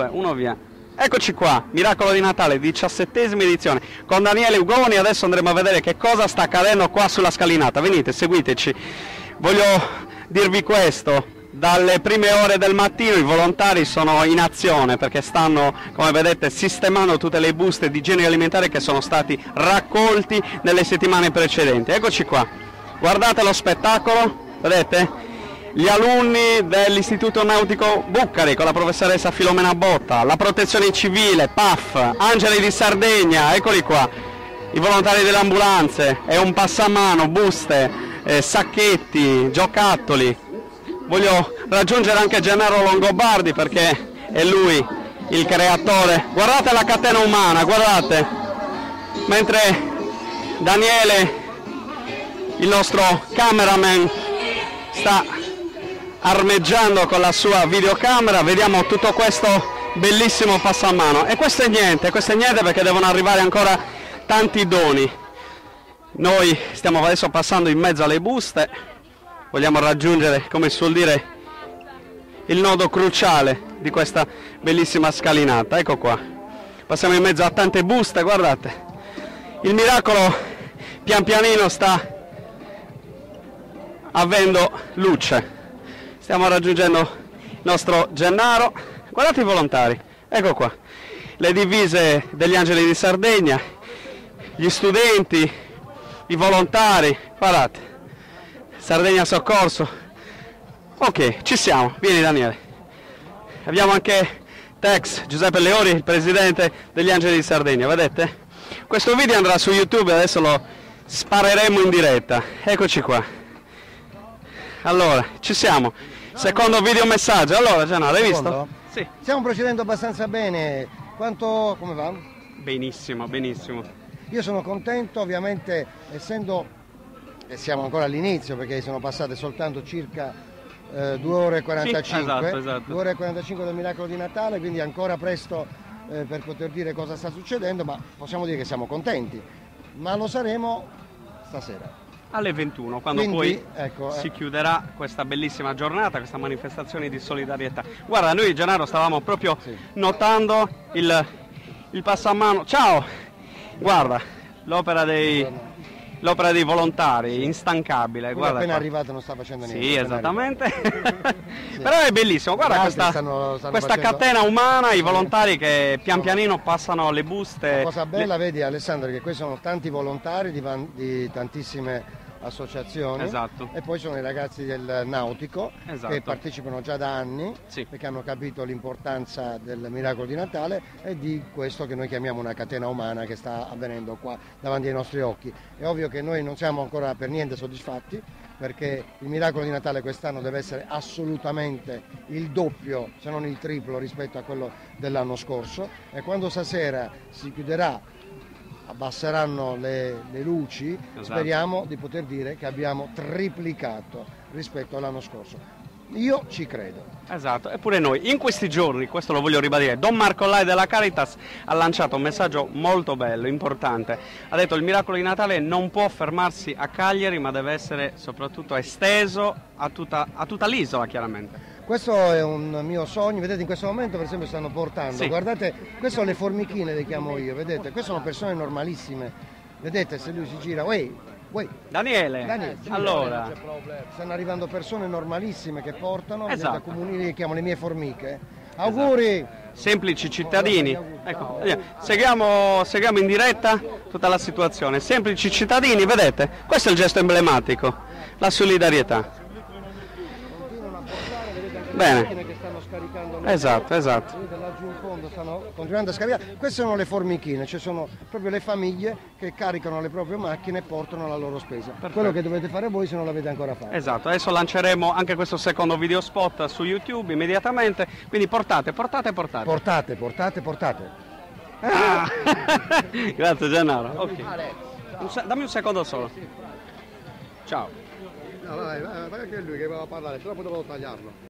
Uno via. Eccoci qua, Miracolo di Natale, 17ª edizione, con Daniele Ugoni. Adesso andremo a vedere che cosa sta accadendo qua sulla scalinata. Venite, seguiteci. Voglio dirvi questo: dalle prime ore del mattino i volontari sono in azione perché stanno, come vedete, sistemando tutte le buste di generi alimentari che sono stati raccolti nelle settimane precedenti. Eccoci qua, guardate lo spettacolo, vedete? Gli alunni dell'Istituto Nautico Buccari con la professoressa Filomena Botta, la Protezione Civile, PAF, Angeli di Sardegna, eccoli qua, i volontari delle ambulanze, e un passamano, buste, sacchetti, giocattoli. Voglio raggiungere anche Gennaro Longobardi perché è lui il creatore. Guardate la catena umana, guardate, mentre Daniele, il nostro cameraman, sta armeggiando con la sua videocamera, vediamo tutto questo bellissimo passamano. E questo è niente perché devono arrivare ancora tanti doni. Noi stiamo adesso passando in mezzo alle buste, vogliamo raggiungere, come si suol dire, il nodo cruciale di questa bellissima scalinata. Ecco qua, passiamo in mezzo a tante buste, guardate, il miracolo pian pianino sta avendo luce. Stiamo raggiungendo il nostro Gennaro, guardate i volontari, ecco qua, le divise degli Angeli di Sardegna, gli studenti, i volontari, guardate, Sardegna Soccorso. Ok, ci siamo, vieni Daniele. Abbiamo anche Tex, Giuseppe Leori, il presidente degli Angeli di Sardegna, vedete? Questo video andrà su YouTube, adesso lo spareremo in diretta, eccoci qua. Allora, ci siamo. Secondo video messaggio. Allora, Gennaro, hai visto? Sì. Stiamo procedendo abbastanza bene. Come va? Benissimo, benissimo. Io sono contento, ovviamente, essendo che siamo ancora all'inizio, perché sono passate soltanto circa 2 ore e 45. Sì, esatto. 2 ore e 45 del Miracolo di Natale, quindi ancora presto per poter dire cosa sta succedendo, ma possiamo dire che siamo contenti. Ma lo saremo stasera. Alle 21, quando quindi, poi si chiuderà questa bellissima giornata, questa manifestazione di solidarietà. Guarda, noi Gennaro stavamo proprio notando il passamano. Ciao! Guarda, l'opera dei volontari, instancabile. Guarda, appena arrivato non sta facendo niente. Sì, esattamente. Sì. Però è bellissimo, guarda questa catena umana, i volontari che pian pianino passano le buste. La cosa bella, vedi Alessandro, che questi sono tanti volontari di tantissime associazioni, esatto. E poi sono i ragazzi del nautico, esatto, che partecipano già da anni, sì, perché hanno capito l'importanza del Miracolo di Natale e di questo che noi chiamiamo una catena umana che sta avvenendo qua davanti ai nostri occhi. È ovvio che noi non siamo ancora per niente soddisfatti, perché il Miracolo di Natale quest'anno deve essere assolutamente il doppio, se non il triplo rispetto a quello dell'anno scorso, e quando stasera si chiuderà, abbasseranno le luci, esatto, speriamo di poter dire che abbiamo triplicato rispetto all'anno scorso. Io ci credo. Esatto, eppure noi in questi giorni, questo lo voglio ribadire, Don Marco Lai della Caritas ha lanciato un messaggio molto bello, importante. Ha detto: il Miracolo di Natale non può fermarsi a Cagliari, ma deve essere soprattutto esteso a tutta l'isola, chiaramente. Questo è un mio sogno. Vedete, in questo momento per esempio stanno portando, sì, guardate, queste sono le formichine, le chiamo io, vedete, queste sono persone normalissime, vedete, se lui si gira, Daniele, allora, stanno arrivando persone normalissime che portano, esatto, vedete, comuni, li chiamo le mie formiche. Auguri! Esatto. Semplici cittadini, ecco, seguiamo in diretta tutta la situazione. Semplici cittadini, vedete, questo è il gesto emblematico, la solidarietà. Bene, che stanno scaricando esatto. Laggiù in fondo stanno continuando a scaricare. Queste sono le formichine, cioè sono proprio le famiglie che caricano le proprie macchine e portano la loro spesa. Perfetto. Quello che dovete fare voi se non l'avete ancora fatto. Esatto, adesso lanceremo anche questo secondo video spot su YouTube immediatamente, quindi portate. Portate. Ah. Grazie Gennaro. Okay. Dammi un secondo solo. Ciao. No, vai, che è lui che va a parlare, se no poi dovevo tagliarlo.